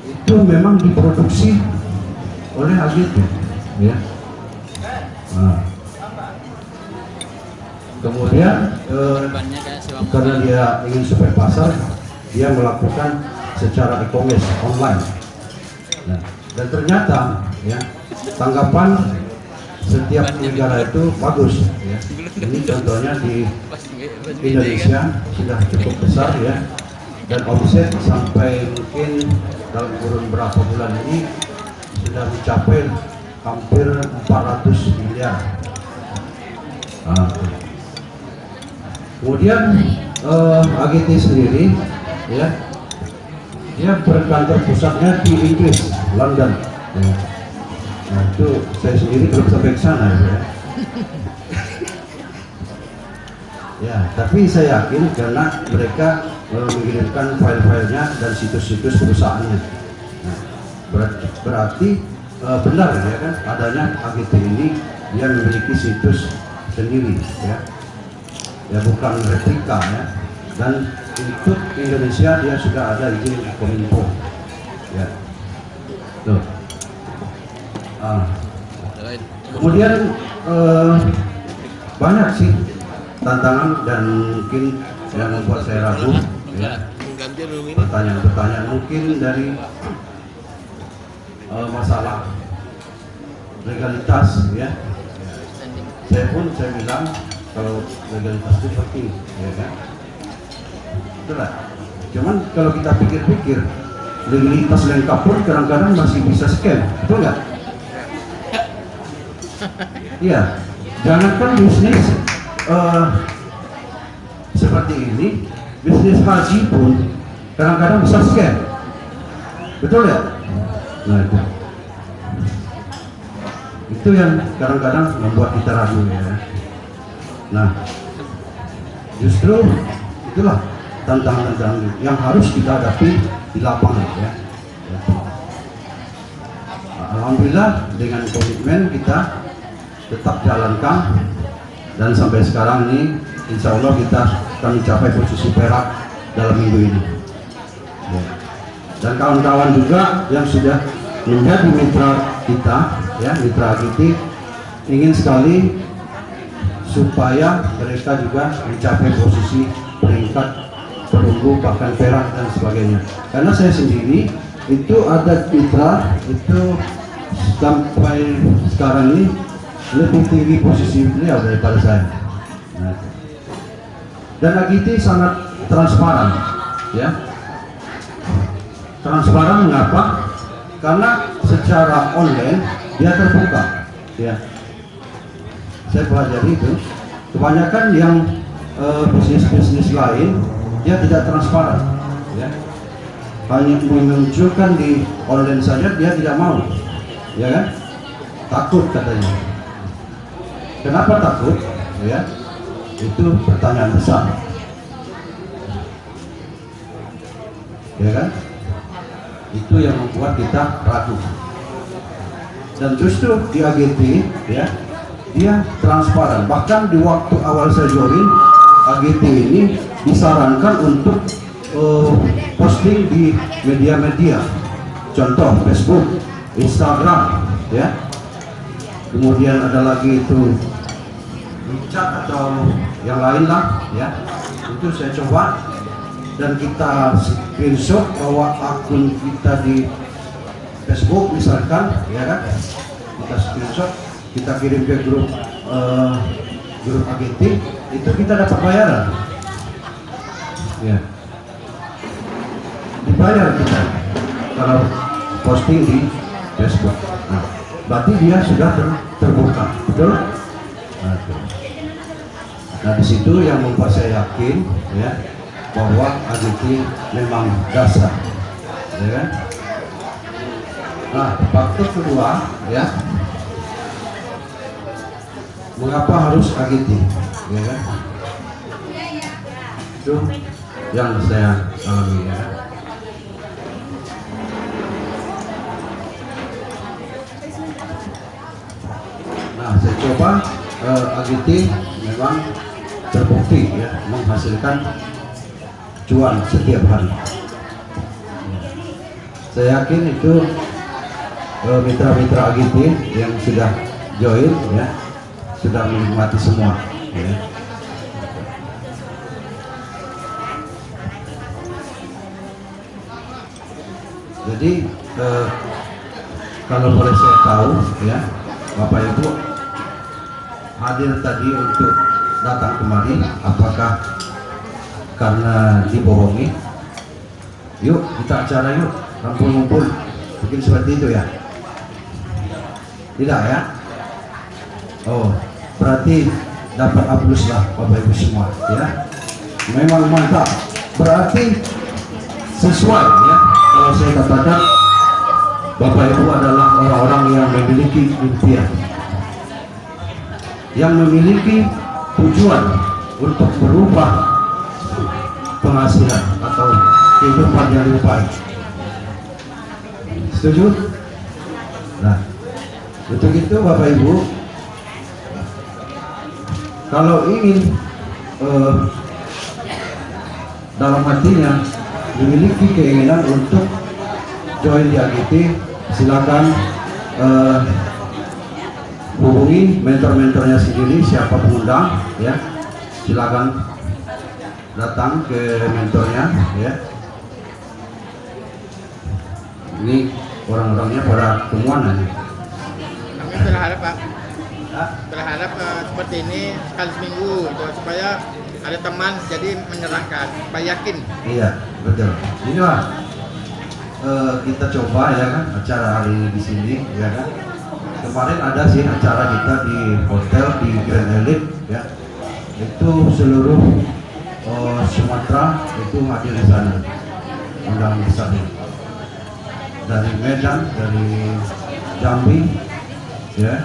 itu memang diproduksi oleh AGT ya. Nah, kemudian karena dia ingin survei pasar, dia melakukan secara e-commerce online. Nah, dan ternyata ya, tanggapan setiap negara itu bagus ya. Ini contohnya di Indonesia sudah cukup besar ya, dan omset sampai mungkin dalam kurun berapa bulan ini sudah mencapai hampir 400 miliar. Nah, kemudian AGT sendiri ya, dia berkantor pusatnya di Inggris, London ya. Nah, itu saya sendiri belum sampai ke sana ya. Ya, tapi saya yakin karena mereka mengirimkan file-filenya dan situs-situs perusahaannya. Nah, berarti benar ya kan adanya AGT ini, dia memiliki situs sendiri ya. Ya, bukan replika ya. Dan untuk Indonesia dia sudah ada izin Kominfo ya. Tuh. Kemudian banyak sih tantangan dan mungkin yang membuat saya ragu ya, pertanyaan-pertanyaan mungkin dari masalah legalitas ya. Saya bilang kalau legalitas itu penting ya kan, itulah. Cuman kalau kita pikir-pikir, legalitas lengkap pun kadang-kadang masih bisa scam, betul nggak? Iya, jangankan bisnis seperti ini, bisnis haji pun kadang-kadang bisa scam, betul ya? Nah, itu yang kadang-kadang membuat kita ragu ya. Nah, justru itulah tantangan-tantangan yang harus kita hadapi di lapangan ya. Alhamdulillah dengan komitmen kita tetap jalankan, dan sampai sekarang ini insya Allah kita akan mencapai posisi perak dalam minggu ini ya. Dan kawan-kawan juga yang sudah menjadi mitra kita ya, mitra AGT, ingin sekali supaya mereka juga mencapai posisi peringkat perunggu bahkan perak dan sebagainya. Karena saya sendiri itu ada mitra itu sampai sekarang ini lebih tinggi posisi beliau daripada saya. Nah, dan AGT sangat transparan ya. Transparan mengapa? Karena secara online dia terbuka ya. Saya pelajari itu kebanyakan yang bisnis-bisnis lain dia tidak transparan ya, hanya memunculkan di online saja, dia tidak mau ya kan, takut katanya. Kenapa takut ya, itu pertanyaan besar ya kan, itu yang membuat kita ragu. Dan justru di AGT ya, dia transparan. Bahkan di waktu awal saya join AGT ini disarankan untuk posting di media-media, contoh Facebook, Instagram ya. Kemudian ada lagi itu WeChat atau yang lain lah ya. Itu saya coba dan kita screenshot bahwa akun kita di Facebook misalkan, ya kan? Kita screenshot, kita kirim ke grup AGT, itu kita dapat bayaran. Ya. Dibayar kita kalau posting di Facebook. Nah, berarti dia sudah terbuka, betul? Nah, di situ yang membuat saya yakin, ya, bahwa AGT memang dasar, ya kan? Nah, faktor kedua, ya, mengapa harus AGT, ya kan? Itu yang saya alami, ya. Nah, saya coba AGT memang terbukti, ya, menghasilkan cuan setiap hari. Saya yakin itu mitra-mitra AGT yang sudah join, ya, sudah menikmati semua, ya. Jadi kalau boleh saya tahu, ya, Bapak Ibu hadir tadi untuk datang kemari, apakah karena dibohongi? Yuk kita acara yuk, ngumpul-ngumpul, mungkin seperti itu ya? Tidak ya? Oh, berarti dapat aplaus lah Bapak Ibu semua, ya. Memang mantap, berarti sesuai, ya. Kalau saya katakan Bapak Ibu adalah orang-orang yang memiliki impian, yang memiliki tujuan untuk berubah penghasilan atau kehidupan yang lebih baik. Setuju? Nah, untuk itu Bapak Ibu, kalau ingin dalam hatinya memiliki keinginan untuk join di AGT, silakan hubungi mentor-mentornya sendiri, siapa pengundang, ya, silakan datang ke mentornya, ya. Ini orang-orangnya pada temuan aja. Kami berharap Pak, berharap seperti ini sekali seminggu gitu, supaya ada teman jadi menyerahkan, supaya yakin. Iya, betul. Ini Pak, kita coba, ya kan, acara hari ini di sini, ya kan. Kemarin ada sih acara kita di hotel di Grand Elite, ya. Itu seluruh Sumatera itu hadir di sana, undangan besarnya. Dari Medan, dari Jambi, ya,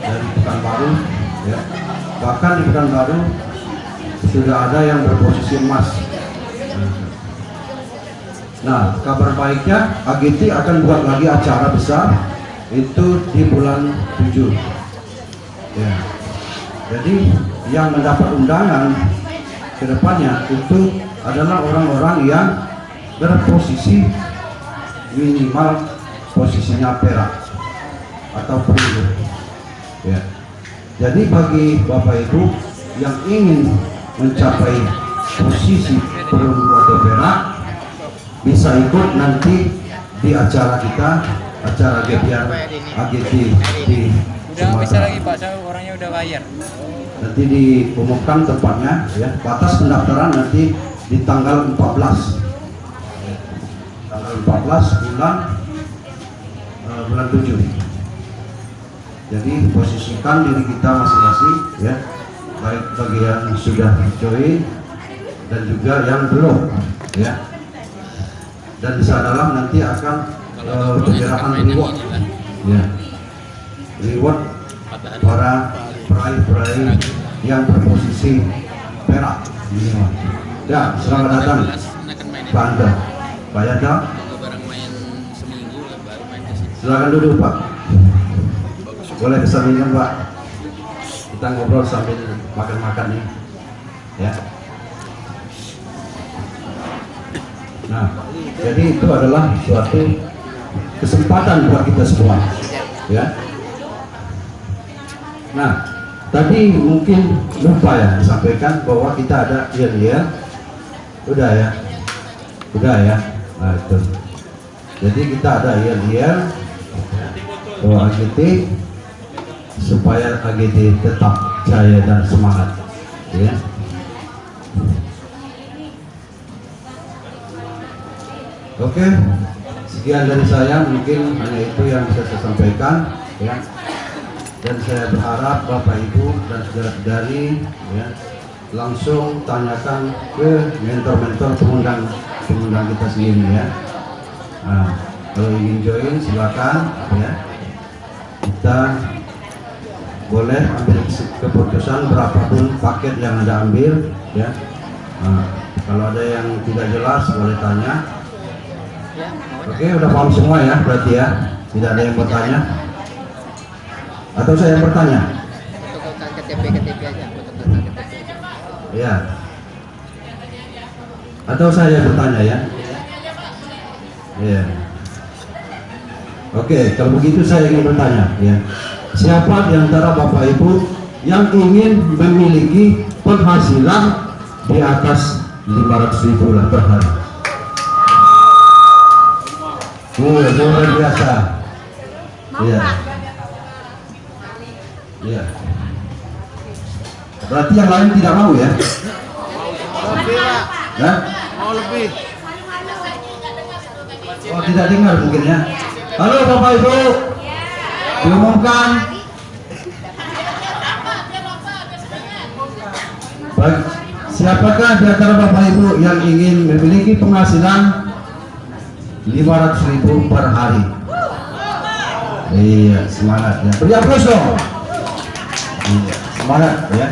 dari Pekanbaru, ya. Bahkan di Pekanbaru sudah ada yang berposisi emas. Nah, kabar baiknya AGT akan buat lagi acara besar itu di bulan 7, ya. Jadi yang mendapat undangan ke depannya itu adalah orang-orang yang berposisi minimal posisinya perak atau perunggu, ya. Jadi bagi Bapak Ibu yang ingin mencapai posisi perunggu atau perak, bisa ikut nanti di acara kita, acara GPR AGT di Udah bisa Sumatera. lagi Pak, saya orangnya udah bayar. Nanti diumumkan tempatnya, ya. Batas pendaftaran nanti di tanggal 14. Tanggal 14 bulan 7. Jadi posisikan diri kita masing-masing, ya. Baik bagi yang sudah join dan juga yang belum, ya. Dan di sanalah nanti akan penyerahan reward, ya. Reward para peraih-peraih yang berposisi perak. Ya, selamat datang Pak Anda, Pak Yada. Barang main seminggu baru main ke sini. Silakan duduk Pak. Boleh kesampingkan Pak. Kita ngobrol sambil makan-makan nih, ya. Nah, jadi itu adalah suatu kesempatan buat kita semua, ya. Nah, tadi mungkin lupa ya disampaikan bahwa kita ada yel-yel. Udah ya, nah itu. Jadi kita ada yel-yel bahwa AGT supaya AGT tetap jaya dan semangat, ya. Oke, sekian dari saya, mungkin hanya itu yang bisa saya sampaikan, ya. Dan saya berharap Bapak Ibu dan saudara-saudari, ya, langsung tanyakan ke mentor-mentor pengundang kita sendiri, ya. Nah, kalau ingin join silakan, ya. Kita boleh ambil keputusan berapapun paket yang Anda ambil, ya. Nah, kalau ada yang tidak jelas boleh tanya. Oke, udah paham semua ya berarti ya. Tidak ada yang bertanya. Atau saya yang bertanya? Fotokan KTP aja, fotokan KTP. Ya. Atau saya yang bertanya ya? Iya. Oke, kalau begitu saya ingin bertanya, ya. Siapa di antara Bapak Ibu yang ingin memiliki penghasilan di atas 500.000 lah per hari? Luar biasa. Iya. Iya. Berarti yang lain tidak mau ya? Lebih Pak. Hah? Mau lebih. Oh, tidak dengar mungkin ya. Halo Bapak Ibu. Diumumkan. Baik, siapakah di antara Bapak Ibu yang ingin memiliki penghasilan 500.000 per hari? Iya, semangat ya. Beri aplaus dong. Iya, semangat ya.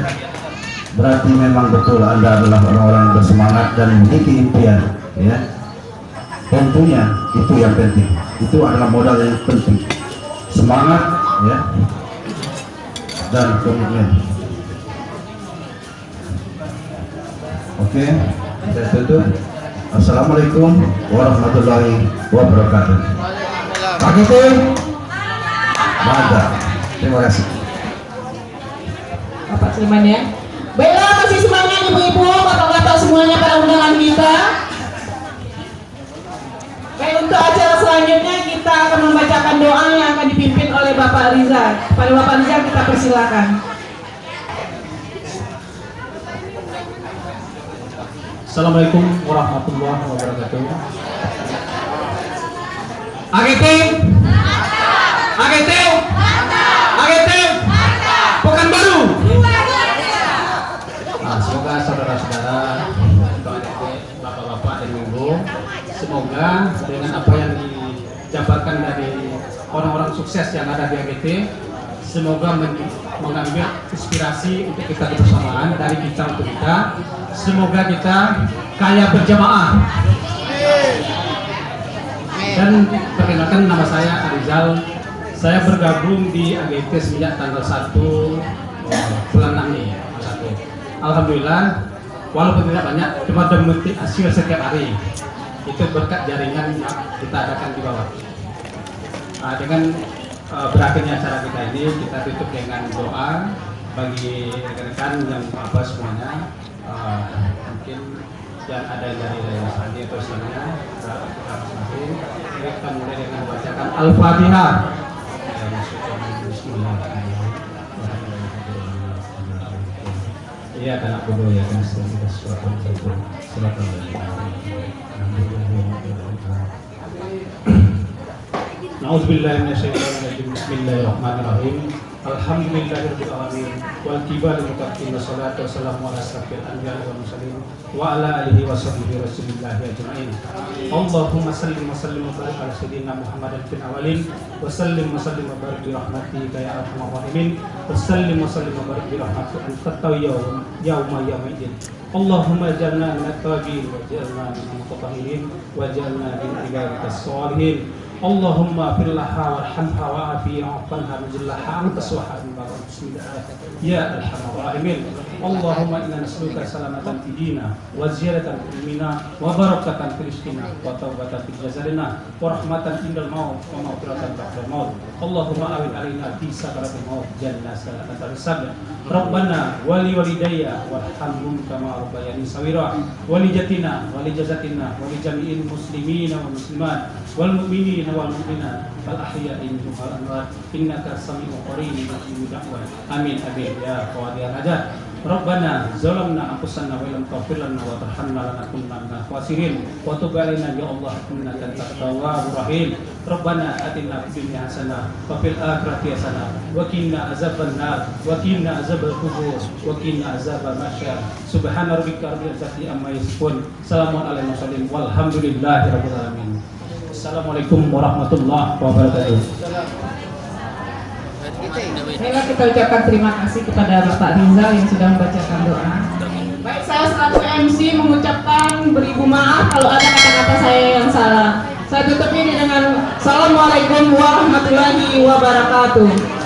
Berarti memang betul Anda adalah orang-orang yang bersemangat dan memiliki impian, ya. Tentunya itu yang penting. Itu adalah modal yang penting. Semangat, ya, dan komitmen. Oke, kita tutup. Assalamualaikum warahmatullahi wabarakatuh. Pak Kiti, mantap. Terima kasih. Bapak Sulaiman ya. Baiklah, masih semangat ibu-ibu, bapak-bapak semuanya pada undangan kita. Baik, untuk acara selanjutnya kita akan membacakan doa yang akan dipimpin oleh Bapak Rizal. Pada Bapak Rizal kita persilakan. Assalamualaikum warahmatullahi wabarakatuh. AGT, AGT, AGT, Pekanbaru. Nah, semoga saudara-saudara, bapak-bapak dan ibu, semoga dengan apa yang dijabarkan dari orang-orang sukses yang ada di AGT, semoga mengambil inspirasi untuk kita bersamaan dari kita untuk kita. Semoga kita kaya berjamaah. Dan perkenalkan, nama saya Arizal. Saya bergabung di AGT sejak tanggal 1 bulan 6 ini. Alhamdulillah, walaupun tidak banyak, cuma memetik hasil setiap hari. Itu berkat jaringan yang kita adakan di bawah. Dengan berakhirnya acara kita ini, kita tutup dengan doa bagi rekan-rekan yang apa semuanya. Mungkin yang ada dari Sandi atau semuanya, kita mulai dengan bacakan Al-Fatihah. Iya, anak bodoh ya kan, Na'udzubillahi minasyaitonir rajim. Bismillahirrahmanirrahim. Alhamdulillahirabbil alamin wal qibal lil muttaqin wassalatu wassalamu ala asyrafil anbiya'i wal mursalin wa ala alihi washabbihi rasulillahi ajma'in. Allahumma salli wa sallim wa barik ala sayyidina Muhammadin fil awwalin wa sallim wa sallim wa barik bi rahmatika ya arhamar rahimin wa sallim wa sallim wa barik bi rahmatika anta yauma yaumiddin. Allahumma ij'alna minat tabi'in wa ij'alna minal mutatahhirin wa ij'alna min ibadikas shalihin. Allahumma firlaha warhamha wa'afiha wa'afanha bijillaha anta suhaib. Bismillah ya arhamar rahimin. Allahumma inna nas'aluka salamatan fi dina wa ziyaratan fi ilmina wa barakatan fi rizqina wa taubatan fi jazarina wa rahmatan indal maut wa maghfiratan ba'dal maut. Allahumma awin alaina fi sakaratil maut jannah salatan sabda. Rabbana wali walidayya warhamhum kama rabbayani sawira wali jatina wali jazatina wali jami'il muslimina wal muslimat wal mu'minina wal mu'minat wal ahya'i minhum wal amwat innaka sami'un qaribun mujibud da'wat. Amin amin ya qawadiyal hajat. Rabbana zalamna anfusana wa lam taghfir lana wa tarhamna lanakunanna minal khasirin wa tub alaina ya Allah innaka antat tawwabur rahim. Rabbana atina fid dunya hasanah wa fil akhirati hasanah wa qina azabannar wa qina azabal qubur wa qina azabal masyar. Subhana rabbika rabbil izzati amma yasifun. Salamun alal mursalin walhamdulillahi rabbil alamin. Assalamualaikum warahmatullahi wabarakatuh. Baiklah, kita ucapkan terima kasih kepada Bapak Rizal yang sudah membacakan doa. Baik, saya selaku MC mengucapkan beribu maaf kalau ada kata-kata saya yang salah. Saya tutup ini dengan Assalamualaikum warahmatullahi wabarakatuh.